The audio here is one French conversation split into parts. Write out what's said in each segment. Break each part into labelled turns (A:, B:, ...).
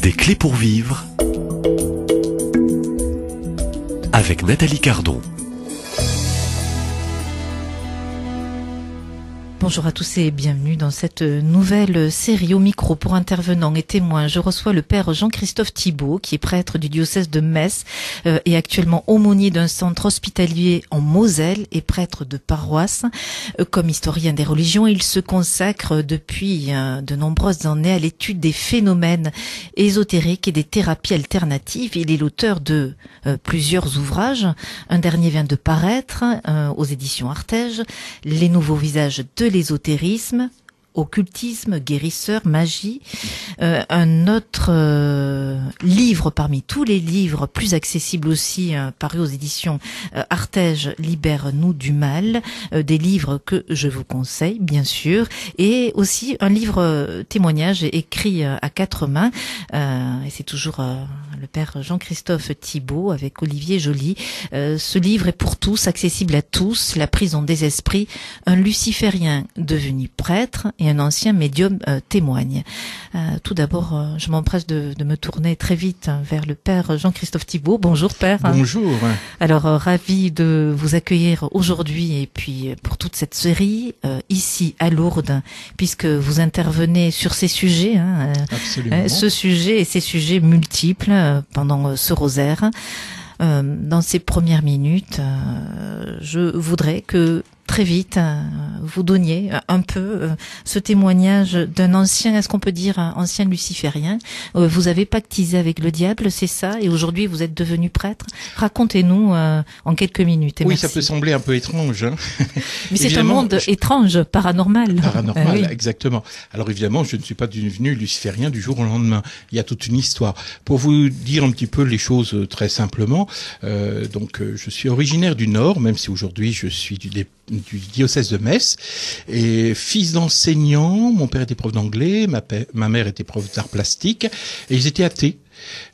A: Des clés pour vivre avec Nathalie Cardon.
B: Bonjour à tous et bienvenue dans cette nouvelle série au micro pour intervenants et témoins. Je reçois le père Jean-Christophe Thibault, qui est prêtre du diocèse de Metz et actuellement aumônier d'un centre hospitalier en Moselle et prêtre de paroisse. Comme historien des religions, il se consacre depuis de nombreuses années à l'étude des phénomènes ésotériques et des thérapies alternatives. Il est l'auteur de plusieurs ouvrages. Un dernier vient de paraître aux éditions Artege, Les nouveaux visages de l'ésotérisme, occultisme, guérisseur, magie. Un autre livre parmi tous les livres, plus accessible aussi, paru aux éditions Artege, Libère-nous du mal. Des livres que je vous conseille, bien sûr. Et aussi un livre témoignage écrit à quatre mains. Et c'est toujours le père Jean-Christophe Thibault avec Olivier Joly. Ce livre est pour tous, accessible à tous. La prison des esprits, un luciférien devenu prêtre et un ancien médium témoigne. Tout d'abord, je m'empresse de me tourner très vite vers le père Jean-Christophe Thibault. Bonjour père.
C: Bonjour.
B: Alors ravi de vous accueillir aujourd'hui et puis pour toute cette série ici à Lourdes, puisque vous intervenez sur ces sujets, ce sujet et ces sujets multiples pendant ce rosaire. Dans ces premières minutes, je voudrais que très vite, vous donniez un peu ce témoignage d'un ancien, est-ce qu'on peut dire ancien luciférien. Vous avez pactisé avec le diable, c'est ça, et aujourd'hui vous êtes devenu prêtre. Racontez-nous en quelques minutes.
C: Oui,
B: merci.
C: ça peut sembler un peu étrange. Hein.
B: Mais c'est un monde étrange, paranormal.
C: Paranormal,
B: oui.
C: Exactement. Alors évidemment, je ne suis pas devenu luciférien du jour au lendemain. Il y a toute une histoire. Pour vous dire un petit peu les choses très simplement, je suis originaire du Nord, même si aujourd'hui je suis du diocèse de Metz, et fils d'enseignant. Mon père était prof d'anglais, ma mère était prof d'art plastique, et ils étaient athées.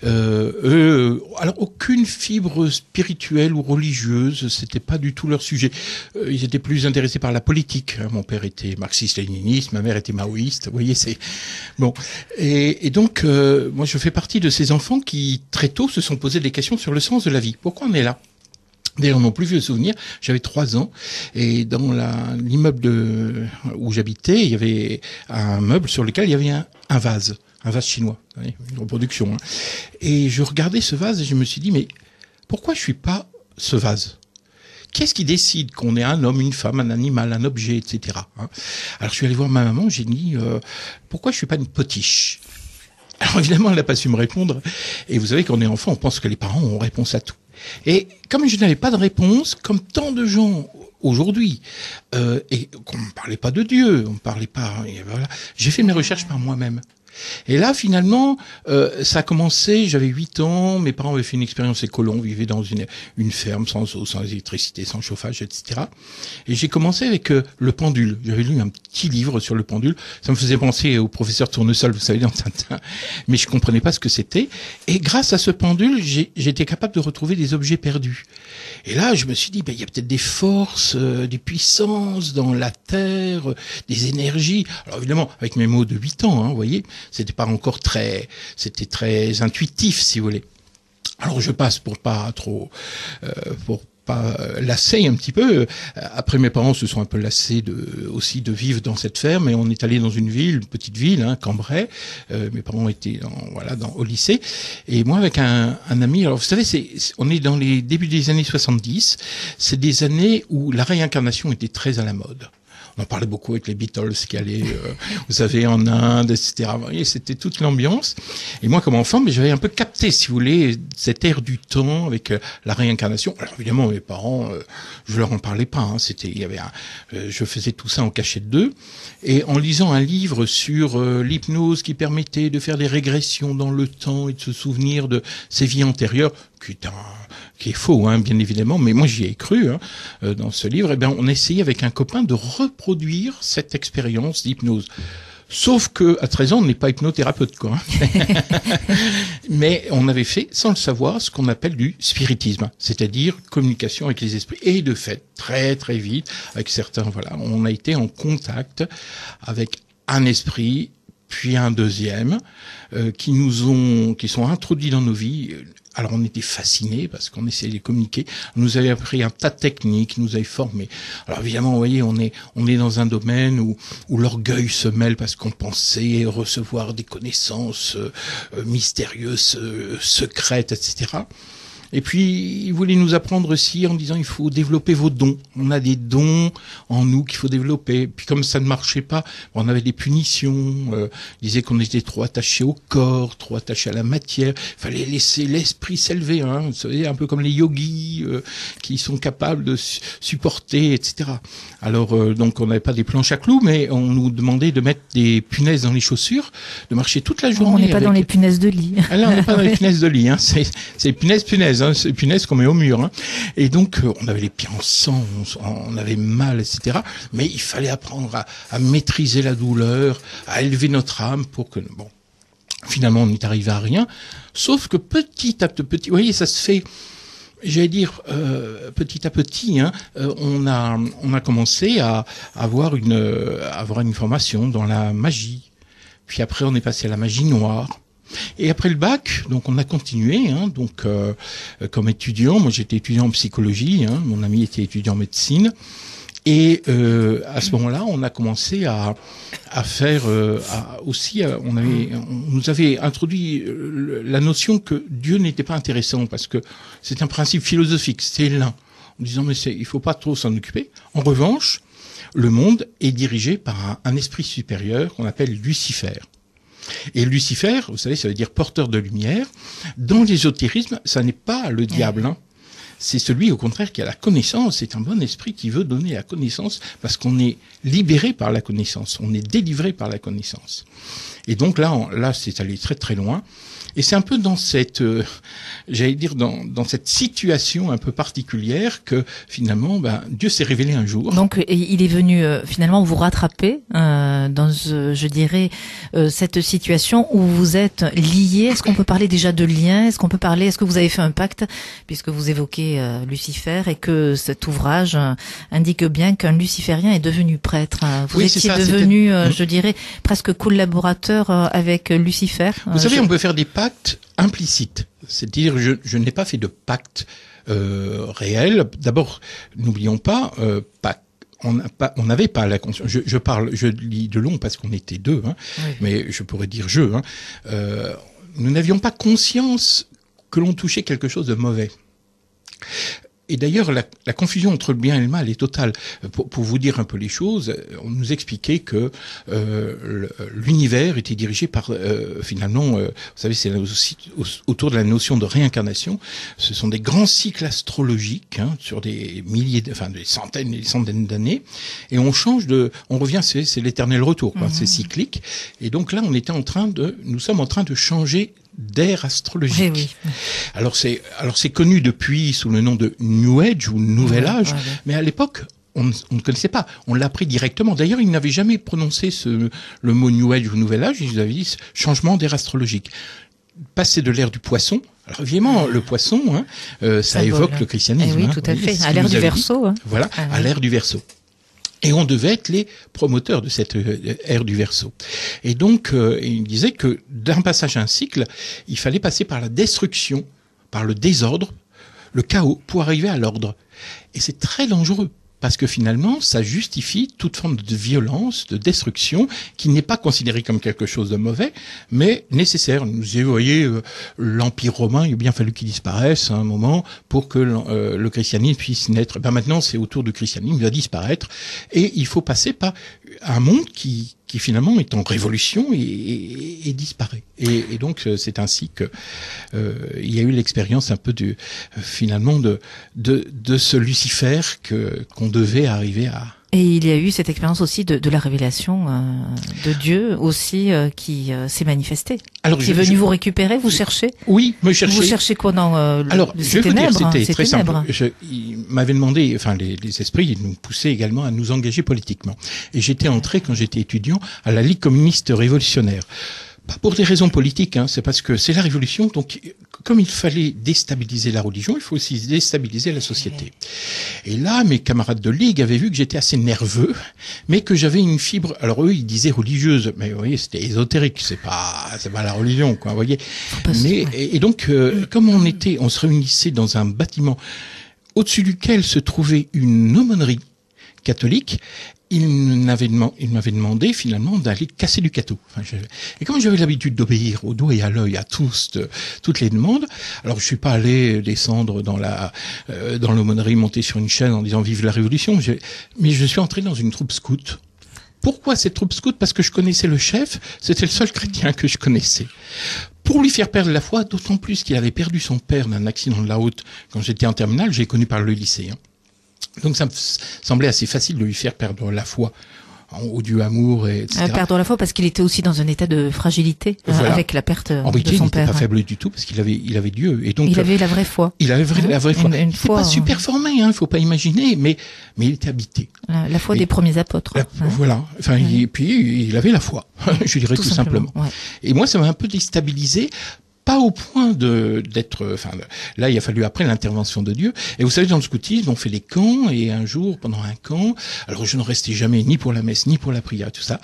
C: Alors aucune fibre spirituelle ou religieuse, c'était pas du tout leur sujet. Ils étaient plus intéressés par la politique. Mon père était marxiste-léniniste, ma mère était maoïste. Vous voyez, c'est bon. Et donc, moi, je fais partie de ces enfants qui très tôt se sont posés des questions sur le sens de la vie. Pourquoi on est là? D'ailleurs, mon plus vieux souvenir, j'avais 3 ans, et dans l'immeuble où j'habitais, il y avait un meuble sur lequel il y avait un vase chinois, une reproduction. Hein. Et je regardais ce vase et je me suis dit, mais pourquoi je suis pas ce vase? Qu'est-ce qui décide qu'on est un homme, une femme, un animal, un objet, etc. Hein. Alors je suis allé voir ma maman, j'ai dit, pourquoi je suis pas une potiche? Alors évidemment, elle n'a pas su me répondre. Et vous savez, quand on est enfant, on pense que les parents ont réponse à tout. Et comme je n'avais pas de réponse, comme tant de gens aujourd'hui, et qu'on ne parlait pas de Dieu, on ne parlait pas, et voilà, j'ai fait mes recherches par moi-même. Et là, finalement, ça a commencé, j'avais 8 ans, mes parents avaient fait une expérience écolo, on vivait dans une ferme sans eau, sans électricité, sans chauffage, etc. Et j'ai commencé avec le pendule. J'avais lu un petit livre sur le pendule. Ça me faisait penser au professeur Tournesol, vous savez, dans Tintin. Mais je comprenais pas ce que c'était. Et grâce à ce pendule, j'étais capable de retrouver des objets perdus. Et là, je me suis dit, il y a peut-être des forces, des puissances dans la terre, des énergies. Alors évidemment, avec mes mots de 8 ans, hein, vous voyez, c'était très intuitif, si vous voulez. Alors je passe pour pas lasser un petit peu. Après, mes parents se sont un peu lassés aussi de vivre dans cette ferme, et on est allé dans une petite ville, hein, Cambrai. Mes parents étaient au lycée, et moi avec un ami. Alors vous savez, on est dans les débuts des années 70. C'est des années où la réincarnation était très à la mode. On en parlait beaucoup avec les Beatles qui allaient, vous savez, en Inde, etc. Vous voyez, c'était toute l'ambiance. Et moi, comme enfant, j'avais un peu capté, si vous voulez, cette ère du temps avec la réincarnation. Alors évidemment, mes parents, je leur en parlais pas. Hein. Je faisais tout ça en cachette d'eux. Et en lisant un livre sur l'hypnose qui permettait de faire des régressions dans le temps et de se souvenir de ses vies antérieures, qui est faux, hein, bien évidemment, mais moi j'y ai cru dans ce livre. On a essayé avec un copain de reproduire cette expérience d'hypnose. Sauf que à 13 ans, on n'est pas hypnothérapeute, quoi. Mais on avait fait, sans le savoir, ce qu'on appelle du spiritisme, c'est-à-dire communication avec les esprits. Et de fait, très très vite, avec certains, on a été en contact avec un esprit puis un deuxième, qui sont introduits dans nos vies. Alors on était fascinés parce qu'on essayait de communiquer. On nous avait appris un tas de techniques, nous avait formés. Alors évidemment, vous voyez, on est dans un domaine où l'orgueil se mêle parce qu'on pensait recevoir des connaissances mystérieuses, secrètes, etc. Et puis, il voulait nous apprendre aussi en disant il faut développer vos dons. On a des dons en nous qu'il faut développer. Puis comme ça ne marchait pas, on avait des punitions. Il disait qu'on était trop attachés au corps, trop attachés à la matière. Il fallait laisser l'esprit s'élever. Vous savez, un peu comme les yogis qui sont capables de supporter, etc. Alors, donc, on n'avait pas des planches à clous, mais on nous demandait de mettre des punaises dans les chaussures, de marcher toute la journée.
B: On n'est pas dans les punaises de lit.
C: Ah là, on n'est pas dans les punaises de lit. C'est punaises. C'est punaises qu'on met au mur. Et donc, on avait les pieds en sang, on avait mal, etc. Mais il fallait apprendre à maîtriser la douleur, à élever notre âme pour que... Bon, finalement, on n'est arrivé à rien. Sauf que petit à petit, vous voyez, ça se fait... J'allais dire petit à petit, on a commencé à avoir une formation dans la magie. Puis après, on est passé à la magie noire. Et après le bac, donc on a continué, comme étudiant. Moi, j'étais étudiant en psychologie. Mon ami était étudiant en médecine. Et à ce moment-là, on a commencé à faire on nous avait introduit la notion que Dieu n'était pas intéressant parce que c'est un principe philosophique, c'est l'un. En disant mais il faut pas trop s'en occuper. En revanche, le monde est dirigé par un esprit supérieur qu'on appelle Lucifer. Et Lucifer, vous savez, ça veut dire porteur de lumière. Dans l'ésotérisme, ça n'est pas le diable. C'est celui, au contraire, qui a la connaissance. C'est un bon esprit qui veut donner la connaissance parce qu'on est libéré par la connaissance. On est délivré par la connaissance. Et donc là, c'est allé très très loin. Et c'est un peu dans cette, dans cette situation un peu particulière que finalement, Dieu s'est révélé un jour.
B: Donc, il est venu finalement vous rattraper dans, je dirais, cette situation où vous êtes liés. Est-ce qu'on peut parler déjà de lien? Est-ce que vous avez fait un pacte, puisque vous évoquez Lucifer et que cet ouvrage indique bien qu'un luciférien est devenu prêtre. Vous étiez devenu, je dirais, presque collaborateur avec Lucifer.
C: Vous savez, on peut faire des pactes implicites. C'est-à-dire, je n'ai pas fait de pacte réel. D'abord, n'oublions pas, on n'avait pas la conscience. Je lis de long parce qu'on était deux, oui. Mais je pourrais dire nous n'avions pas conscience que l'on touchait quelque chose de mauvais. Et d'ailleurs, la confusion entre le bien et le mal est totale. Pour vous dire un peu les choses, on nous expliquait que l'univers était dirigé par, finalement, vous savez, c'est aussi autour de la notion de réincarnation. Ce sont des grands cycles astrologiques sur des des centaines et des centaines d'années, et on revient, c'est l'éternel retour, c'est cyclique. Et donc là, nous sommes en train de changer d'ère astrologique. Oui. Alors c'est connu depuis sous le nom de New Age ou Nouvel Âge, mais à l'époque on ne connaissait pas. On l'a appris directement. D'ailleurs, ils n'avaient jamais prononcé le mot New Age ou Nouvel Âge. Ils avaient dit changement d'ère astrologique. Passer de l'ère du poisson. Alors évidemment, le poisson, ça évoque le christianisme.
B: Oui, tout à fait. À l'ère du Verseau.
C: Voilà, à l'ère du Verseau. Et on devait être les promoteurs de cette ère du Verseau. Et donc, il disait que d'un passage à un cycle, il fallait passer par la destruction, par le désordre, le chaos, pour arriver à l'ordre. Et c'est très dangereux, parce que finalement, ça justifie toute forme de violence, de destruction, qui n'est pas considérée comme quelque chose de mauvais, mais nécessaire. Vous voyez, l'Empire romain, il a bien fallu qu'il disparaisse à un moment pour que le christianisme puisse naître. Maintenant, c'est autour du christianisme, il va disparaître, et il faut passer par un monde qui finalement est en révolution et disparaît. Et donc c'est ainsi que il y a eu l'expérience un peu finalement de ce Lucifer qu'on devait arriver à.
B: Et il y a eu cette expérience aussi de la révélation de Dieu aussi qui s'est manifestée. Alors, qui est venu vous récupérer, vous cherchez?
C: Oui, me chercher.
B: Vous cherchez quoi dans
C: Alors,
B: je vais vous dire,
C: c'était très simple. Ils m'avaient demandé, les esprits, ils nous poussaient également à nous engager politiquement. Et j'étais entré, quand j'étais étudiant, à la Ligue communiste révolutionnaire. Pas pour des raisons politiques, c'est parce que c'est la révolution, donc comme il fallait déstabiliser la religion, il faut aussi déstabiliser la société. Et là, mes camarades de ligue avaient vu que j'étais assez nerveux, mais que j'avais une fibre, alors eux, ils disaient religieuse, mais vous voyez, c'était ésotérique, c'est pas la religion, quoi, vous voyez. Mais, et donc, comme on se réunissait dans un bâtiment au-dessus duquel se trouvait une aumônerie catholique, il m'avait demandé finalement d'aller casser du cateau. Et comme j'avais l'habitude d'obéir au doigt et à l'œil à toutes les demandes, alors je suis pas allé descendre dans l'aumônerie, monter sur une chaîne en disant vive la révolution, mais je suis entré dans une troupe scout. Pourquoi cette troupe scout? Parce que je connaissais le chef, c'était le seul chrétien que je connaissais. Pour lui faire perdre la foi, d'autant plus qu'il avait perdu son père d'un accident de la route quand j'étais en terminale, j'ai connu par le lycée. Donc ça me semblait assez facile de lui faire perdre la foi au Dieu amour, etc.
B: Perdre la foi parce qu'il était aussi dans un état de fragilité avec la perte de son père.
C: Il n'était pas faible du tout parce qu'il avait Dieu. Et donc,
B: il avait la vraie foi.
C: Il avait la vraie foi.
B: Il n'était
C: pas super formé, il faut pas imaginer, mais il était habité.
B: La foi des premiers apôtres.
C: Voilà. Enfin, et puis il avait la foi, je dirais tout simplement.
B: Ouais.
C: Et moi, ça m'a un peu déstabilisé. Pas au point là, il a fallu après l'intervention de Dieu. Et vous savez, dans le scoutisme, on fait les camps, et un jour, pendant un camp, alors je ne restais jamais ni pour la messe, ni pour la prière, tout ça.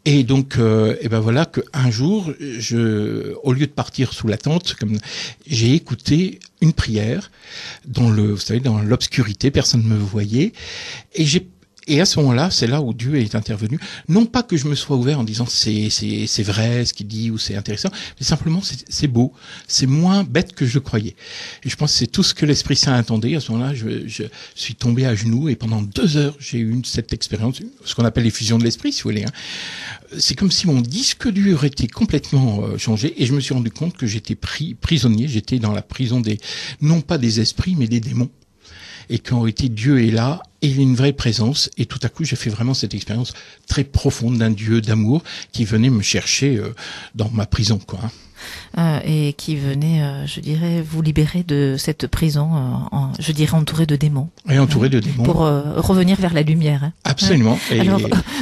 C: Et donc, voilà qu'un jour, au lieu de partir sous la tente, j'ai écouté une prière dans l'obscurité, personne ne me voyait, et à ce moment-là, c'est là où Dieu est intervenu. Non pas que je me sois ouvert en disant c'est vrai ce qu'il dit ou c'est intéressant, mais simplement c'est beau, c'est moins bête que je croyais. Et je pense que c'est tout ce que l'Esprit Saint attendait. À ce moment-là, je suis tombé à genoux et pendant 2 heures, j'ai eu cette expérience, ce qu'on appelle l'effusion de l'Esprit, si vous voulez. C'est comme si mon disque dur était complètement changé et je me suis rendu compte que j'étais prisonnier, j'étais dans la prison non pas des esprits, mais des démons. Et qu'en réalité, Dieu est là, et il y a une vraie présence, et tout à coup, j'ai fait vraiment cette expérience très profonde d'un Dieu d'amour qui venait me chercher dans ma prison, quoi.
B: Et qui venait, je dirais, vous libérer de cette prison, je dirais entourée de démons.
C: Et entourée de démons.
B: Pour revenir vers la lumière.
C: Absolument.
B: Et alors,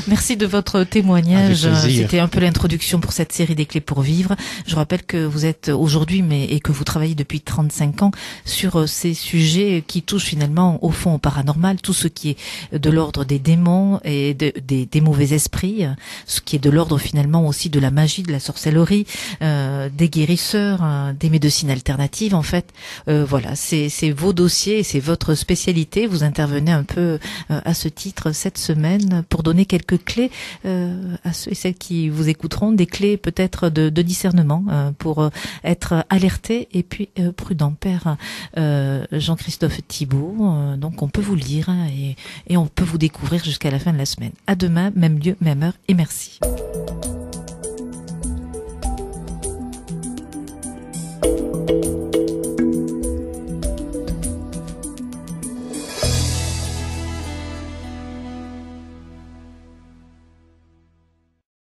B: merci de votre témoignage. C'était un peu l'introduction pour cette série des clés pour vivre. Je rappelle que vous êtes aujourd'hui, et que vous travaillez depuis 35 ans sur ces sujets qui touchent finalement au fond au paranormal, tout ce qui est de l'ordre des démons et des mauvais esprits, ce qui est de l'ordre finalement aussi de la magie, de la sorcellerie, des guérisseurs, des médecines alternatives en fait. Voilà, c'est vos dossiers, c'est votre spécialité. Vous intervenez un peu à ce titre cette semaine pour donner quelques clés à ceux et celles qui vous écouteront, des clés peut-être de discernement pour être alerté et puis prudent. Père Jean-Christophe Thibault, donc on peut vous lire et on peut vous découvrir jusqu'à la fin de la semaine. À demain, même lieu, même heure et merci.